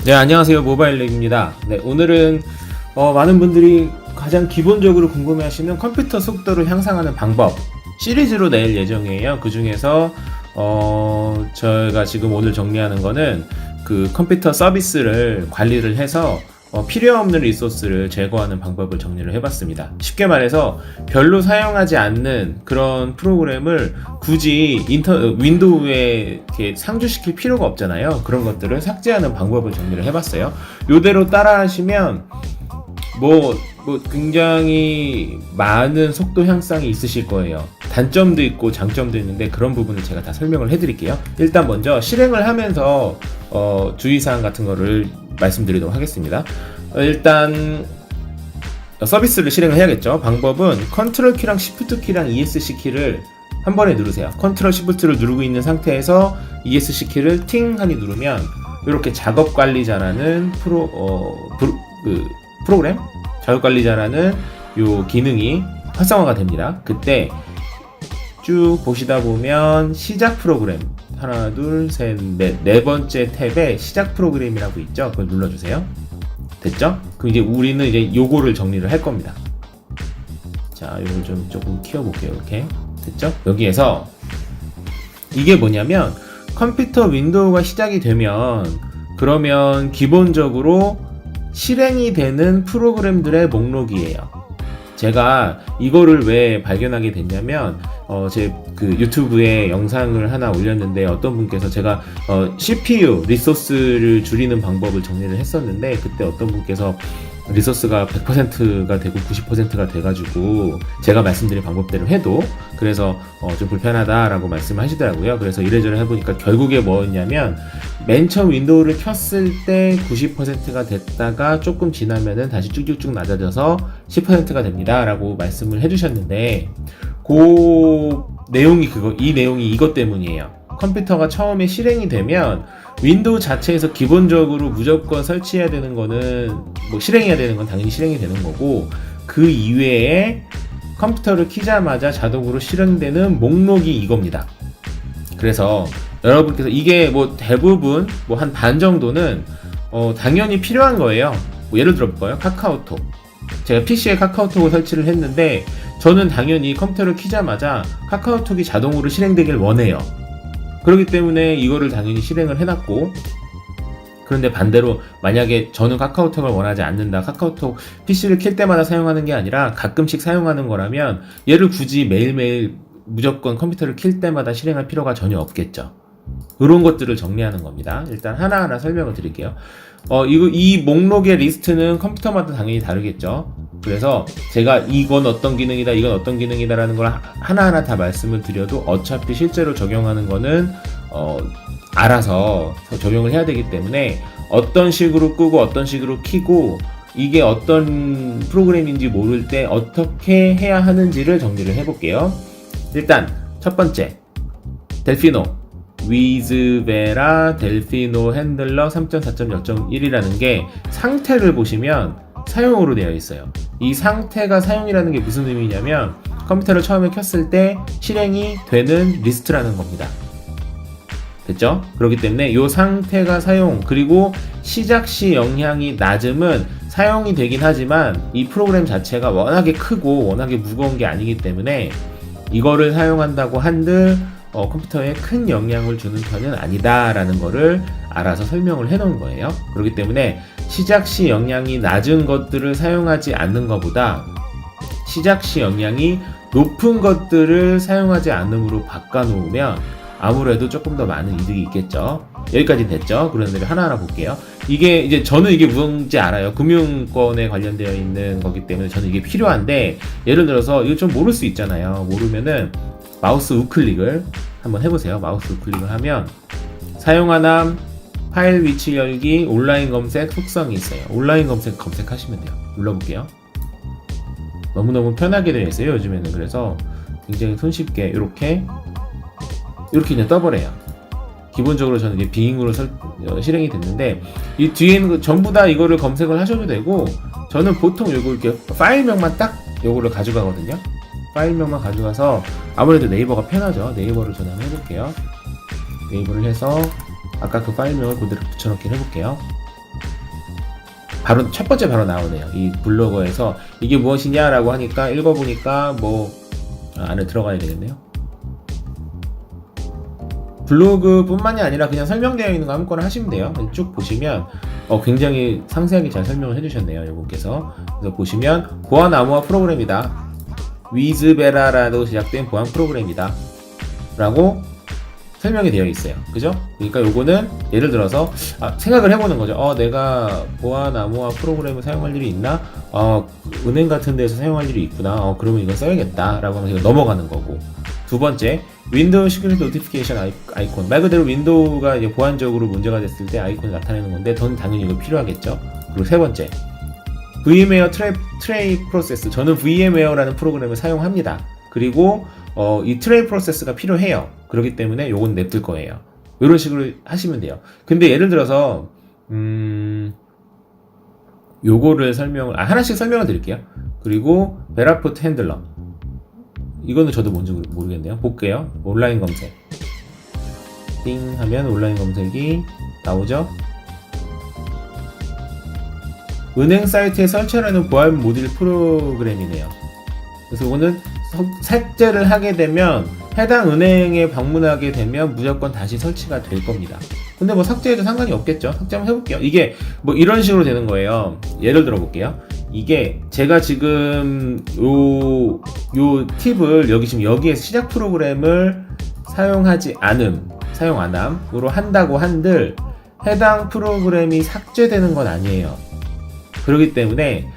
네, 안녕하세요. 모바일렉입니다. 네, 오늘은 많은 분들이 가장 기본적으로 궁금해하시는 컴퓨터 속도를 향상하는 방법 시리즈로 낼 예정이에요. 그 중에서 저희가 지금 오늘 정리하는 거는 그 컴퓨터 서비스를 관리를 해서 필요 없는 리소스를 제거하는 방법을 정리를 해봤습니다. 쉽게 말해서 별로 사용하지 않는 그런 프로그램을 굳이 윈도우에 이렇게 상주시킬 필요가 없잖아요. 그런 것들을 삭제하는 방법을 정리를 해봤어요. 요대로 따라 하시면 굉장히 많은 속도 향상이 있으실 거예요. 단점도 있고 장점도 있는데 그런 부분을 제가 다 설명을 해드릴게요. 일단 먼저 실행을 하면서 주의사항 같은 거를 말씀드리도록 하겠습니다. 일단 서비스를 실행을 해야겠죠. 방법은 컨트롤 키랑 시프트 키랑 ESC 키를 한 번에 누르세요. 컨트롤 시프트를 누르고 있는 상태에서 ESC 키를 팅 하니 누르면 이렇게 작업 관리자라는 프로그램 작업 관리자라는 요 기능이 활성화가 됩니다. 그때 쭉 보시다 보면 시작 프로그램 하나 둘 셋 넷 네 번째 탭에 시작 프로그램이라고 있죠. 그걸 눌러주세요. 됐죠? 그럼 이제 우리는 이제 요거를 정리를 할 겁니다. 자, 요걸 좀 조금 키워볼게요. 이렇게 됐죠? 여기에서 이게 뭐냐면 컴퓨터 윈도우가 시작이 되면 그러면 기본적으로 실행이 되는 프로그램들의 목록이에요. 제가 이거를 왜 발견하게 됐냐면 제 그 유튜브에 영상을 하나 올렸는데 어떤 분께서 제가 CPU 리소스를 줄이는 방법을 정리를 했었는데 그때 어떤 분께서 리소스가 100%가 되고 90%가 돼가지고 제가 말씀드린 방법대로 해도 그래서 좀 불편하다라고 말씀하시더라고요. 그래서 이래저래 해보니까 결국에 뭐였냐면 맨 처음 윈도우를 켰을 때 90%가 됐다가 조금 지나면은 다시 쭉쭉쭉 낮아져서 10%가 됩니다 라고 말씀을 해주셨는데 이 내용이 이것 때문이에요. 컴퓨터가 처음에 실행이 되면 윈도우 자체에서 기본적으로 무조건 설치해야 되는 거는 실행해야 되는 건 당연히 실행이 되는 거고 그 이외에 컴퓨터를 키자마자 자동으로 실행되는 목록이 이겁니다. 그래서 여러분께서 이게 대부분 한 반 정도는 당연히 필요한 거예요. 예를 들어 볼까요? 카카오톡. 제가 PC에 카카오톡을 설치를 했는데 저는 당연히 컴퓨터를 키자마자 카카오톡이 자동으로 실행되길 원해요. 그렇기 때문에 이거를 당연히 실행을 해놨고 그런데 반대로 만약에 저는 카카오톡을 원하지 않는다. 카카오톡 PC를 킬 때마다 사용하는 게 아니라 가끔씩 사용하는 거라면 얘를 굳이 매일매일 무조건 컴퓨터를 킬 때마다 실행할 필요가 전혀 없겠죠. 이런 것들을 정리하는 겁니다. 일단 하나하나 설명을 드릴게요. 이 목록의 리스트는 컴퓨터마다 당연히 다르겠죠. 그래서 제가 이건 어떤 기능이다, 이건 어떤 기능이다라는 걸 하나하나 다 말씀을 드려도 어차피 실제로 적용하는 거는 알아서 적용을 해야 되기 때문에 어떤 식으로 끄고 어떤 식으로 켜고 이게 어떤 프로그램인지 모를 때 어떻게 해야 하는지를 정리를 해볼게요. 일단 첫 번째 델피노 위즈베라 델피노 핸들러 3.4.0.1이라는 게 상태를 보시면 사용으로 되어 있어요. 이 상태가 사용이라는 게 무슨 의미냐면 컴퓨터를 처음에 켰을 때 실행이 되는 리스트라는 겁니다. 됐죠? 그렇기 때문에 이 상태가 사용 그리고 시작 시 영향이 낮음은 사용이 되긴 하지만 이 프로그램 자체가 워낙에 크고 워낙에 무거운 게 아니기 때문에 이거를 사용한다고 한들 컴퓨터에 큰 영향을 주는 편은 아니다라는 거를 알아서 설명을 해 놓은 거예요. 그렇기 때문에 시작 시 영향이 낮은 것들을 사용하지 않는 것보다 시작 시 영향이 높은 것들을 사용하지 않음으로 바꿔놓으면 아무래도 조금 더 많은 이득이 있겠죠. 여기까지 됐죠? 그런데 하나하나 볼게요. 저는 이게 뭔지 알아요. 금융권에 관련되어 있는 거기 때문에 저는 이게 필요한데 예를 들어서 이거 좀 모를 수 있잖아요. 모르면은 마우스 우클릭을 한번 해보세요. 마우스 우클릭을 하면 사용하남, 파일 위치 열기, 온라인 검색, 속성이 있어요. 온라인 검색하시면 돼요. 눌러볼게요. 너무너무 편하게 되어 있어요. 요즘에는. 그래서 굉장히 손쉽게 이렇게 그냥 떠버려요. 기본적으로 저는 이제 빙으로 실행이 됐는데 이 뒤에 있는 거 전부 다 이거를 검색을 하셔도 되고 저는 보통 요거 이렇게 파일명만 딱 요거를 가져가거든요. 파일명만 가져가서 아무래도 네이버가 편하죠. 네이버를 저는 한번 해볼게요. 네이버를 해서 아까 그 파일명을 그대로 붙여넣기를 해볼게요. 바로 첫 번째 바로 나오네요. 이 블로거에서 이게 무엇이냐라고 하니까 읽어보니까 뭐 안에 들어가야 되겠네요. 블로그뿐만이 아니라 그냥 설명되어 있는 거 아무거나 하시면 돼요. 쭉 보시면 굉장히 상세하게 잘 설명을 해주셨네요. 이분께서. 그래서 보시면 보안 암호화 프로그램이다. 위즈베라라고 제작된 보안 프로그램이다. 라고 설명이 되어 있어요. 그죠? 그러니까 요거는 예를 들어서 생각을 해보는 거죠. 내가 보안 암호화 프로그램을 사용할 일이 있나? 은행 같은 데서 사용할 일이 있구나. 그러면 이거 써야겠다. 라고 하면서 넘어가는 거고. 두 번째, 윈도우 시큐리티 노티피케이션 아이콘. 말 그대로 윈도우가 이제 보안적으로 문제가 됐을 때 아이콘을 나타내는 건데, 전 당연히 이거 필요하겠죠. 그리고 세 번째, VMware 트레이 프로세스. 저는 VMware라는 프로그램을 사용합니다. 그리고 이 트레이 프로세스가 필요해요. 그렇기 때문에 요건 냅둘 거예요. 이런 식으로 하시면 돼요. 근데 예를 들어서 요거를 하나씩 설명을 드릴게요. 그리고 베라포트 핸들러. 이거는 저도 뭔지 모르겠네요. 볼게요. 온라인 검색. 띵 하면 온라인 검색이 나오죠. 은행 사이트에 설치하는 보안 모듈 프로그램이네요. 그래서 이거는 삭제를 하게 되면 해당 은행에 방문하게 되면 무조건 다시 설치가 될 겁니다. 근데 뭐 삭제해도 상관이 없겠죠. 삭제 한번 해볼게요. 이게 뭐 이런 식으로 되는 거예요. 예를 들어 볼게요. 이게 제가 지금 요 팁을 여기에서 시작 프로그램을 사용 안함으로 한다고 한들 해당 프로그램이 삭제되는 건 아니에요. 그렇기 때문에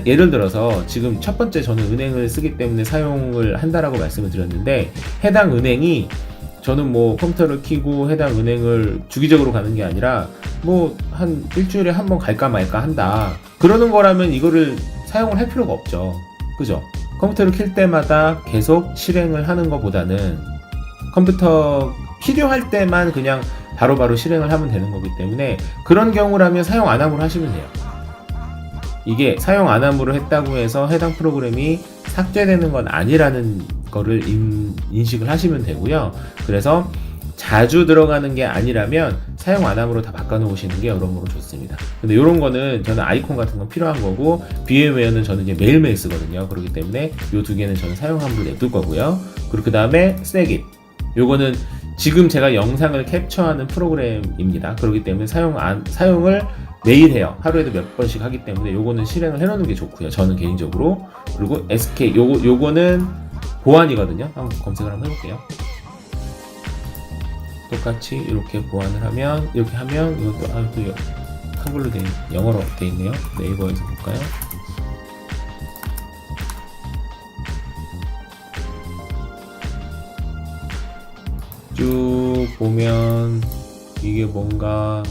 예를 들어서 지금 첫 번째 저는 은행을 쓰기 때문에 사용을 한다라고 말씀을 드렸는데, 해당 은행이 저는 뭐 컴퓨터를 켜고 해당 은행을 주기적으로 가는 게 아니라 뭐 한 일주일에 한 번 갈까 말까 한다. 그러는 거라면 이거를 사용을 할 필요가 없죠. 그죠? 컴퓨터를 켤 때마다 계속 실행을 하는 것보다는 컴퓨터 필요할 때만 그냥 바로바로 실행을 하면 되는 거기 때문에, 그런 경우라면 사용 안함으로 하시면 돼요. 이게 사용 안함으로 했다고 해서 해당 프로그램이 삭제되는 건 아니라는 거를 인식을 하시면 되고요. 그래서 자주 들어가는 게 아니라면 사용 안함으로 다 바꿔놓으시는 게 여러모로 좋습니다. 근데 이런 거는 저는 아이콘 같은 건 필요한 거고, VMware는 저는 이제 매일매일 쓰거든요. 그렇기 때문에 이 두 개는 저는 사용 함으로 냅둘 거고요. 그리고 그 다음에 Snagit. 요거는 지금 제가 영상을 캡처하는 프로그램입니다. 그렇기 때문에 사용을 매일 해요. 하루에도 몇 번씩 하기 때문에 요거는 실행을 해놓는 게 좋고요. 저는 개인적으로. 그리고 SK 요거는 보안이거든요. 한번 검색을 한번 해볼게요. 똑같이 이렇게 보안을 하면, 이렇게 하면 이것도 또 한글로 영어로 돼 있네요. 네이버에서 볼까요? 쭉 보면 이게 뭔가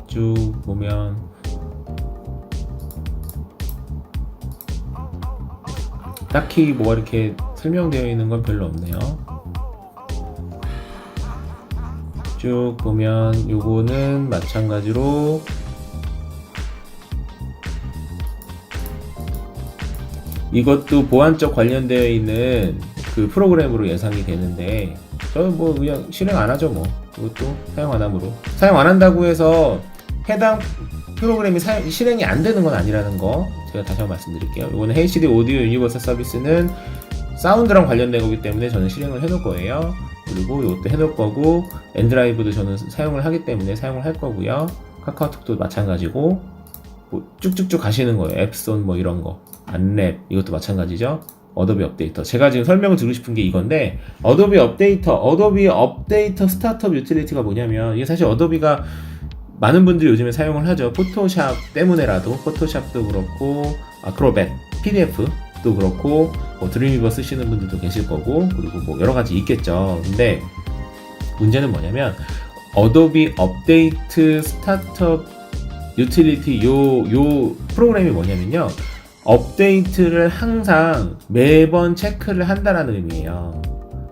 쭉 보면 딱히 뭐가 이렇게 설명되어 있는 건 별로 없네요. 쭉 보면 요거는 마찬가지로 이것도 보안적 관련되어 있는 그 프로그램으로 예상이 되는데, 저는 뭐 그냥 실행 안 하죠. 뭐 이것도 사용 안 함으로. 사용 안 한다고 해서 해당 프로그램이 실행이 안 되는 건 아니라는 거 제가 다시 한번 말씀드릴게요. 이거는 HD 오디오 유니버설 서비스는 사운드랑 관련된 거기 때문에 저는 실행을 해놓을 거예요. 그리고 이것도 해놓을 거고, 엔드라이브도 저는 사용을 하기 때문에 사용을 할 거고요. 카카오톡도 마찬가지고, 뭐 쭉쭉쭉 가시는 거예요. 앱손 뭐 이런 거, 안랩 이것도 마찬가지죠. 어도비 업데이터. 제가 지금 설명을 드리고 싶은 게 이건데, 어도비 업데이터 스타트업 유틸리티가 뭐냐면, 이게 사실 어도비가 많은 분들이 요즘에 사용을 하죠. 포토샵 때문에라도, 포토샵도 그렇고, 아크로벳, PDF도 그렇고, 뭐 드림위버 쓰시는 분들도 계실 거고, 그리고 뭐 여러 가지 있겠죠. 근데 문제는 뭐냐면, 어도비 업데이트 스타트업 유틸리티 요 프로그램이 뭐냐면요, 업데이트를 항상 매번 체크를 한다라는 의미예요.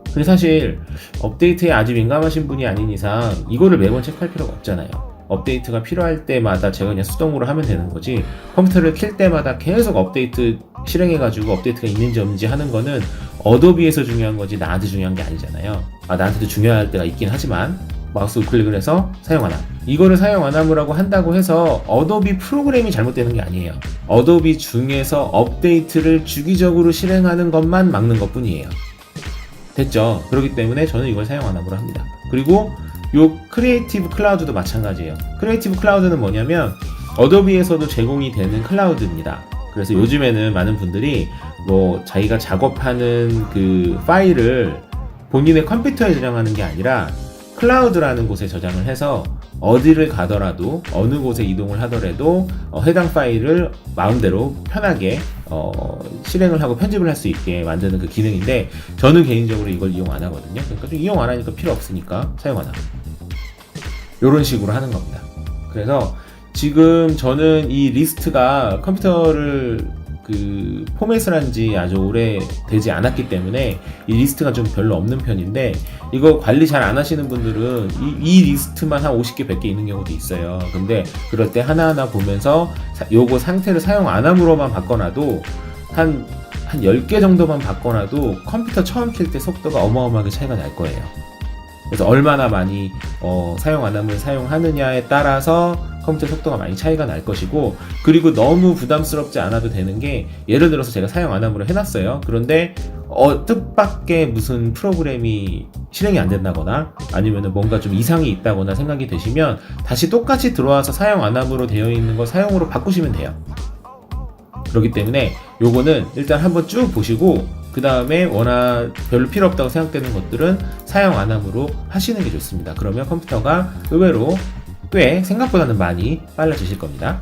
근데 사실 업데이트에 아주 민감하신 분이 아닌 이상 이거를 매번 체크할 필요가 없잖아요. 업데이트가 필요할 때마다 제가 그냥 수동으로 하면 되는 거지, 컴퓨터를 킬 때마다 계속 업데이트 실행해가지고 업데이트가 있는지 없는지 하는 거는 어도비에서 중요한 거지 나한테 중요한 게 아니잖아요. 나한테도 중요할 때가 있긴 하지만 마우스 우클릭을 해서 사용 안 함. 이거를 사용 안 하므라고 한다고 해서 어도비 프로그램이 잘못되는 게 아니에요. 어도비 중에서 업데이트를 주기적으로 실행하는 것만 막는 것 뿐이에요. 됐죠? 그렇기 때문에 저는 이걸 사용 안 하므로 합니다. 그리고 요 크리에이티브 클라우드도 마찬가지예요. 크리에이티브 클라우드는 뭐냐면 어도비에서도 제공이 되는 클라우드입니다. 그래서 요즘에는 많은 분들이 뭐 자기가 작업하는 그 파일을 본인의 컴퓨터에 저장하는 게 아니라 클라우드라는 곳에 저장을 해서 어디를 가더라도 어느 곳에 이동을 하더라도 해당 파일을 마음대로 편하게 실행을 하고 편집을 할 수 있게 만드는 그 기능인데 저는 개인적으로 이걸 이용 안 하거든요. 그러니까 좀 이용 안 하니까 필요 없으니까 사용 안 하고 이런 식으로 하는 겁니다. 그래서 지금 저는 이 리스트가 컴퓨터를 그 포맷을 한 지 아주 오래 되지 않았기 때문에 이 리스트가 좀 별로 없는 편인데 이거 관리 잘 안 하시는 분들은 이 리스트만 한 50개, 100개 있는 경우도 있어요. 근데 그럴 때 하나하나 보면서 요거 상태를 사용 안 함으로만 바꿔놔도 한 10개 정도만 바꿔놔도 컴퓨터 처음 킬 때 속도가 어마어마하게 차이가 날 거예요. 그래서 얼마나 많이 사용 안 함을 사용하느냐에 따라서 컴퓨터 속도가 많이 차이가 날 것이고, 그리고 너무 부담스럽지 않아도 되는 게, 예를 들어서 제가 사용 안 함으로 해놨어요. 그런데 뜻밖의 무슨 프로그램이 실행이 안 된다거나 아니면 뭔가 좀 이상이 있다거나 생각이 되시면 다시 똑같이 들어와서 사용 안 함으로 되어 있는 거 사용으로 바꾸시면 돼요. 그렇기 때문에 요거는 일단 한번 쭉 보시고 그 다음에 워낙 별로 필요 없다고 생각되는 것들은 사용 안 함으로 하시는 게 좋습니다. 그러면 컴퓨터가 의외로 꽤 생각보다는 많이 빨라지실 겁니다.